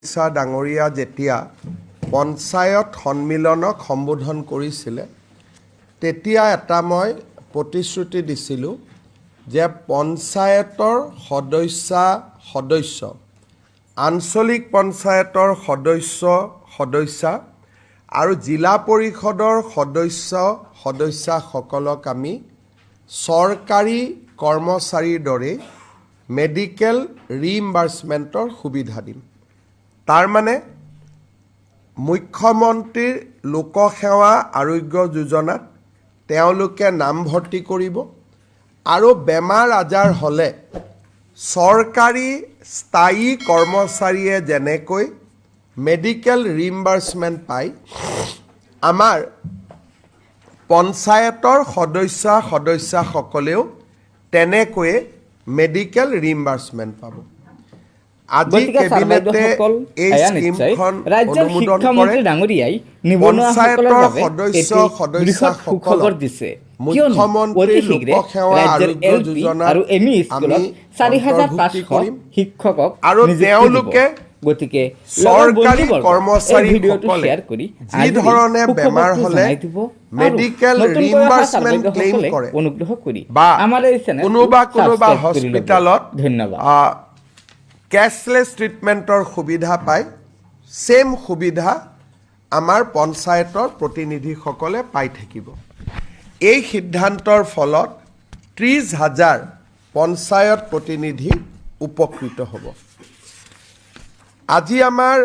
ইছা ডাঙৰীয়া যেতিয়া পঞ্চায়ত সন্মিলনক সম্বোধন কৰিছিলে তেতিয়া এটা মই প্ৰতিশ্ৰুতি দিছিলোঁ যে পঞ্চায়তৰ সদস্য আঞ্চলিক পঞ্চায়তৰ সদস্যা আৰু জিলা পৰিষদৰ সদস্যসকলক আমি চৰকাৰী কৰ্মচাৰীৰ দৰে মেডিকেল ৰিইম্বাৰ্সমেণ্টৰ সুবিধা দিম। তাৰ মানে মুখ্যমন্ত্ৰীৰ লোকসেৱা আৰোগ্য যোজনাত তেওঁলোকে নামভৰ্তি কৰিব আৰু বেমাৰ আজাৰ হ'লে চৰকাৰী স্থায়ী কৰ্মচাৰীয়ে যেনেকৈ মেডিকেল ৰিইম্বাৰ্সমেণ্ট পায় আমাৰ পঞ্চায়তৰ সদস্যসকলেও তেনেকৈয়ে মেডিকেল ৰিইম্বাৰ্সমেণ্ট পাব। আজি কেবিনেটে এই স্কিমখন অনুমোদন কৰে। পঞ্চায়তৰ সদস্যসকলক মুখ্যমন্ত্ৰীৰ লোকসেৱা আৰোগ্য যোজনাত আমি অন্তৰ্ভুক্তি কৰিম আৰু তেওঁলোকে চৰকাৰী কৰ্মচাৰীসকলে যি ধৰণে বেমাৰ হ'লে মেডিকেল ৰিইম্বাৰ্সমেণ্ট ক্লেইম কৰে বা কোনোবা হস্পিটেলত কেছলেছ ট্ৰিটমেণ্টৰ সুবিধা পায়, সেম সুবিধা আমাৰ পঞ্চায়তৰ প্ৰতিনিধিসকলে পাই থাকিব। এই সিদ্ধান্তৰ ফলত 30,000 পঞ্চায়ত প্ৰতিনিধি উপকৃত হ'ব। আজি আমাৰ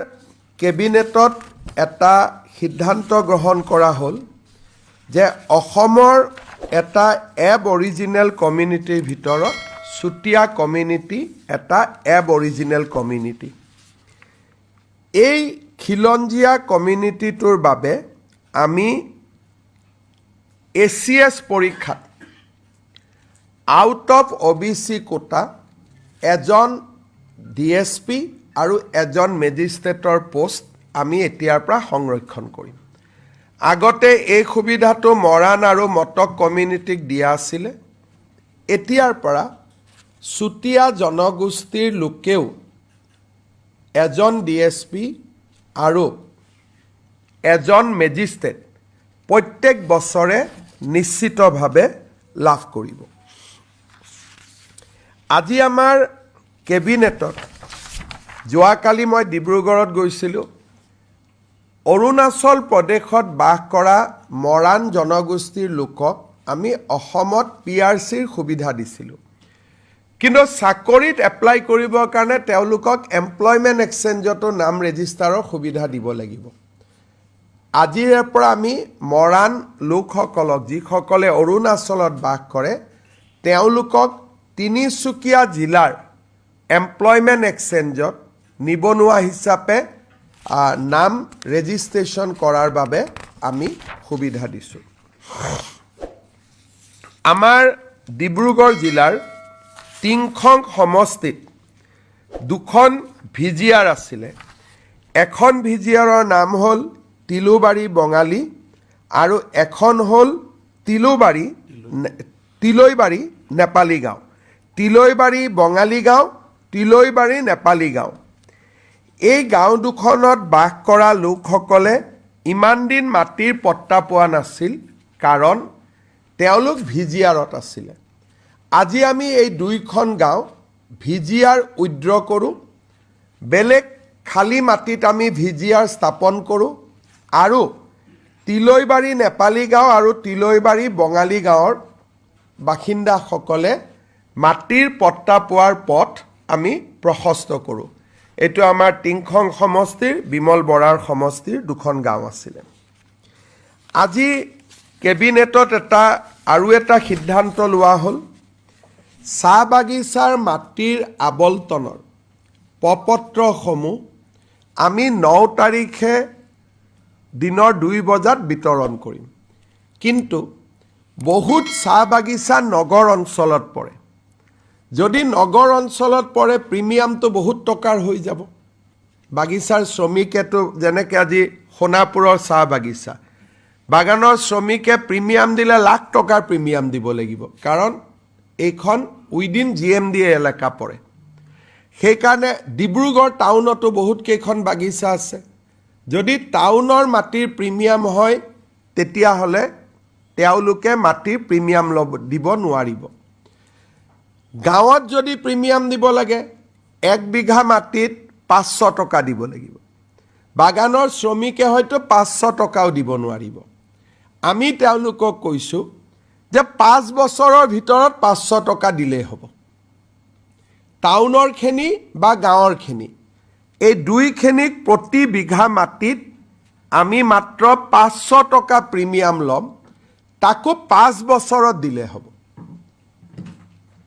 কেবিনেটত এটা সিদ্ধান্ত গ্ৰহণ কৰা হ'ল যে অসমৰ এটা এবঅৰিজিনেল কমিউনিটিৰ ভিতৰত চুতীয়া কমিউনিটি এটা এবঅৰিজিনেল কমিউনিটি। এই খিলঞ্জীয়া কমিউনিটিটোৰ বাবে আমি ACS পৰীক্ষাত আউট অফ OBC কোটা এজন DSP আৰু এজন মেজিষ্ট্ৰেটৰ পোষ্ট আমি এতিয়াৰ পৰা সংৰক্ষণ কৰিম। আগতে এই সুবিধাটো মৰাণ আৰু মটক কমিউনিটিক দিয়া আছিলে। এতিয়াৰ পৰা চুতীয়া জনগোষ্ঠীৰ লোকেও এজন DSP আৰু এজন মেজিষ্ট্ৰেট প্ৰত্যেক বছৰে নিশ্চিতভাৱে লাভ কৰিব। আজি আমাৰ কেবিনেটত যোৱাকালি মই ডিব্ৰুগড়ত গৈছিলোঁ। অৰুণাচল প্ৰদেশত বাস কৰা মৰাণ জনগোষ্ঠীৰ লোকক আমি অসমত PRCৰ সুবিধা দিছিলোঁ, কিন্তু চাকৰিত এপ্লাই কৰিবৰ কাৰণে তেওঁলোকক এমপ্লয়মেণ্ট এক্সচেঞ্জতো নাম ৰেজিষ্টাৰৰ সুবিধা দিব লাগিব। আজিৰ পৰা আমি মৰাণ লোকসকলক যিসকলে অৰুণাচলত বাস কৰে তেওঁলোকক তিনিচুকীয়া জিলাৰ এমপ্লয়মেণ্ট এক্সচেঞ্জত নিবনুৱা হিচাপে নাম ৰেজিষ্ট্ৰেশ্যন কৰাৰ বাবে আমি সুবিধা দিছোঁ। আমাৰ ডিব্ৰুগড় জিলাৰ টিংখং সমষ্টিত দুখন VGR আছিলে। এখন VGRৰ নাম হ'ল তিলুবাৰী বঙালী আৰু এখন হ'ল তিলৈবাৰী নেপালী গাঁও। তিলৈবাৰী বঙালী গাঁও, তিলৈবাৰী নেপালী গাঁও। এই গাঁও দুখনত বাস কৰা লোকসকলে ইমান দিন মাটিৰ পট্টা পোৱা নাছিল, কাৰণ তেওঁলোক VGRত আছিলে। আজি আমি এই দুইখন গাঁও VGR উইথড্ৰ কৰোঁ, বেলেগ খালী মাটিত আমি VGR স্থাপন কৰোঁ আৰু তিলৈবাৰী নেপালী গাঁও আৰু তিলৈবাৰী বঙালী গাঁৱৰ বাসিন্দাসকলে মাটিৰ পট্টা পোৱাৰ পথ আমি প্ৰশস্ত কৰোঁ। এইটো আমাৰ টিংখং সমষ্টিৰ বিমল বৰাৰ সমষ্টিৰ দুখন গাঁও আছিলে। আজি কেবিনেটত আৰু এটা সিদ্ধান্ত লোৱা হ'ল, চাহ বাগিচাৰ মাটিৰ আবণ্টনৰ প্ৰপত্ৰসমূহ আমি 9 তাৰিখে দিনৰ 2 বজাত বিতৰণ কৰিম। কিন্তু বহুত চাহ বাগিচা নগৰ অঞ্চলত পৰে। যদি নগৰ অঞ্চলত পৰে প্ৰিমিয়ামটো বহুত টকাৰ হৈ যাব। বাগিচাৰ শ্ৰমিকেতো যেনেকৈ আজি সোণাপুৰৰ চাহ বাগিচা বাগানৰ শ্ৰমিকে প্ৰিমিয়াম দিলে লাখ টকাৰ প্ৰিমিয়াম দিব লাগিব, কাৰণ এইখন উইদিন GMD এলেকা পৰে। সেইকাৰণে ডিব্ৰুগড় টাউনতো বহুত কেইখন বাগিচা আছে। যদি টাউনৰ মাটিৰ প্ৰিমিয়াম হয় তেতিয়াহ'লে তেওঁলোকে মাটিৰ প্ৰিমিয়াম দিব নোৱাৰিব। গাঁৱত যদি প্ৰিমিয়াম দিব লাগে 1 বিঘা মাটিত 500 টকা দিব লাগিব। বাগানৰ শ্ৰমিকে হয়তো 500 টকাও দিব নোৱাৰিব। আমি তেওঁলোকক কৈছোঁ যে 5 বছৰৰ ভিতৰত 500 টকা দিলেই হ'ব। টাউনৰ খেনি বা গাঁৱৰ খেনি এই দুইখিনিক প্ৰতি বিঘা মাটিত আমি মাত্ৰ 500 টকা প্ৰিমিয়াম ল'ম, তাকো 5 বছৰত দিলে হ'ব।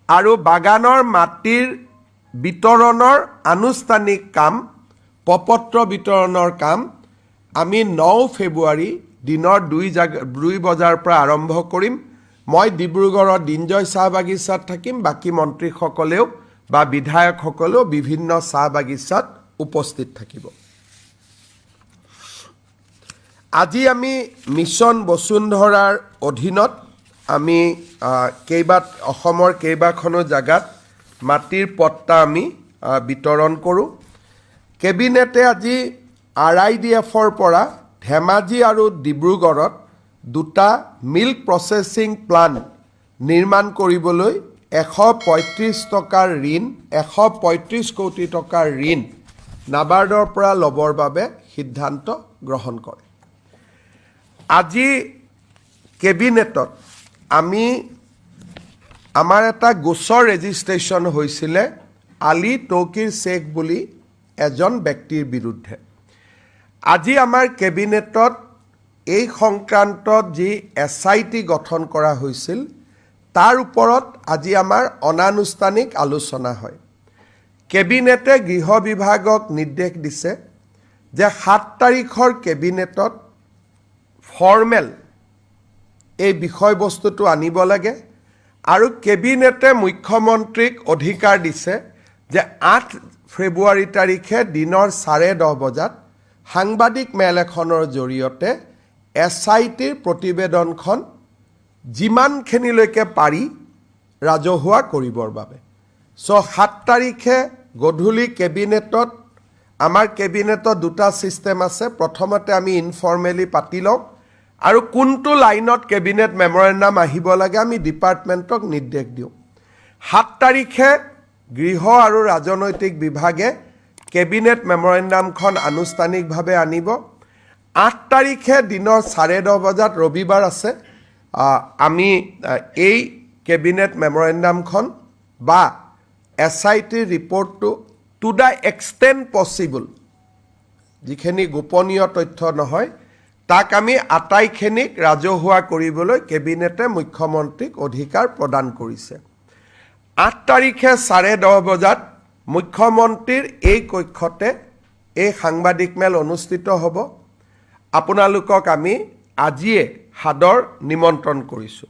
আৰু বাগানৰ মাটিৰ বিতৰণৰ আনুষ্ঠানিক কাম, প্ৰপত্ৰ বিতৰণৰ কাম আমি 9 ফেব্ৰুৱাৰী দিনৰ 2 বজাৰ পৰা আৰম্ভ কৰিম। মই ডিব্ৰুগড়ৰ দিনজয় চাহ বাগিচাত থাকিম, বাকী মন্ত্ৰীসকলেও বা বিধায়কসকলেও বিভিন্ন চাহ বাগিচাত উপস্থিত থাকিব। আজি আমি মিছন বসুন্ধৰাৰ অধীনত আমি অসমৰ কেইবাখনো জাগাত মাটিৰ পট্টা আমি বিতৰণ কৰোঁ। কেবিনেটে আজি RIDFৰ পৰা ধেমাজি আৰু ডিব্ৰুগড়ত 2টা মিল্ক প্ৰচেছিং প্লাণ্ট নিৰ্মাণ কৰিবলৈ 135 টকাৰ ঋণ, 135 কোটি টকাৰ ঋণ নাবাৰ্ডৰ পৰা ল'বৰ বাবে সিদ্ধান্ত গ্ৰহণ কৰে। আজি কেবিনেটত আমাৰ এটা গোচৰ ৰেজিষ্ট্ৰেশ্যন হৈছিলে আলী তৌকিৰ শ্বেখ বুলি এজন ব্যক্তিৰ বিৰুদ্ধে। আজি আমাৰ কেবিনেটত এই সংক্ৰান্তত যি SIT গঠন কৰা হৈছিল তাৰ ওপৰত আজি আমাৰ অনানুষ্ঠানিক আলোচনা হয়। কেবিনেটে গৃহ বিভাগক নিৰ্দেশ দিছে যে 7 তাৰিখৰ কেবিনেটত ফৰ্মেল এই বিষয়বস্তুটো আনিব লাগে আৰু কেবিনেটে মুখ্যমন্ত্ৰীক অধিকাৰ দিছে যে 8 ফেব্ৰুৱাৰী তাৰিখে দিনৰ 10:30 বজাত সাংবাদিক মেল এখনৰ জৰিয়তে SITৰ প্ৰতিবেদনখন যিমানখিনিলৈকে পাৰি ৰাজহুৱা কৰিবৰ বাবে। 7 তাৰিখে গধূলি কেবিনেটত, আমাৰ কেবিনেটত 2টা ছিষ্টেম আছে। প্ৰথমতে আমি ইনফৰ্মেলি পাতি লওঁ আৰু কোনটো লাইনত কেবিনেট মেমৰেণ্ডাম আহিব লাগে আমি ডিপাৰ্টমেণ্টক নিৰ্দেশ দিওঁ। 7 তাৰিখে গৃহ আৰু ৰাজনৈতিক বিভাগে কেবিনেট মেমৰেণ্ডামখন আনুষ্ঠানিকভাৱে আনিব। 8 তাৰিখে দিনৰ 10:30 বজাত, ৰবিবাৰ আছে, আমি এই কেবিনেট মেমৰেণ্ডামখন বা SITৰ ৰিপৰ্টটো টু দ্য এক্সটেণ্ট পচিবল, যিখিনি গোপনীয় তথ্য নহয়, তাক আমি আটাইখিনিক ৰাজহুৱা কৰিবলৈ কেবিনেটে মুখ্যমন্ত্ৰীক অধিকাৰ প্ৰদান কৰিছে। 8 তাৰিখে 10:30 বজাত মুখ্যমন্ত্ৰীৰ এই কক্ষতে এই সাংবাদিক মেল অনুষ্ঠিত হ'ব। আপোনালোকক আমি আজিয়ে সাদৰ নিমন্ত্ৰণ কৰিছোঁ।